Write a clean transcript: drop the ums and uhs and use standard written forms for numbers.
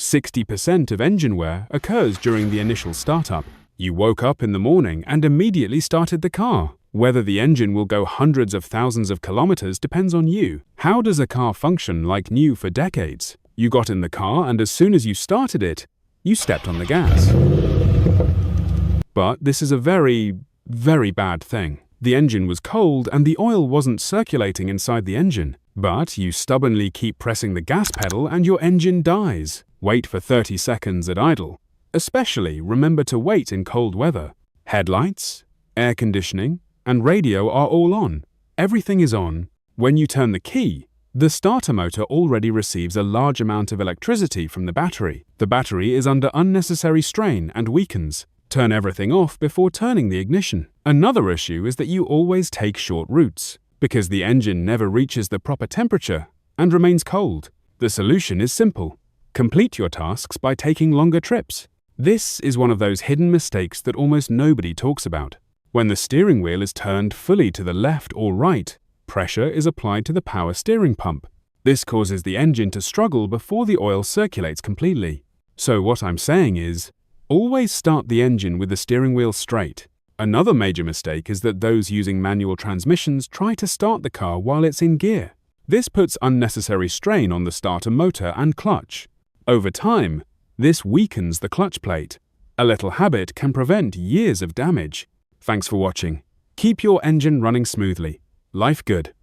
60% of engine wear occurs during the initial startup. You woke up in the morning and immediately started the car. Whether the engine will go hundreds of thousands of kilometers depends on you. How does a car function like new for decades? You got in the car and as soon as you started it, you stepped on the gas. But this is a very, very bad thing. The engine was cold and the oil wasn't circulating inside the engine. But you stubbornly keep pressing the gas pedal and your engine dies. Wait for 30 seconds at idle. Especially remember to wait in cold weather. Headlights, air conditioning, and radio are all on. Everything is on. When you turn the key, the starter motor already receives a large amount of electricity from the battery. The battery is under unnecessary strain and weakens. Turn everything off before turning the ignition. Another issue is that you always take short routes, because the engine never reaches the proper temperature and remains cold. The solution is simple. Complete your tasks by taking longer trips. This is one of those hidden mistakes that almost nobody talks about. When the steering wheel is turned fully to the left or right, pressure is applied to the power steering pump. This causes the engine to struggle before the oil circulates completely. So what I'm saying is, always start the engine with the steering wheel straight. Another major mistake is that those using manual transmissions try to start the car while it's in gear. This puts unnecessary strain on the starter motor and clutch. Over time, this weakens the clutch plate. A little habit can prevent years of damage. Thanks for watching. Keep your engine running smoothly. Life good.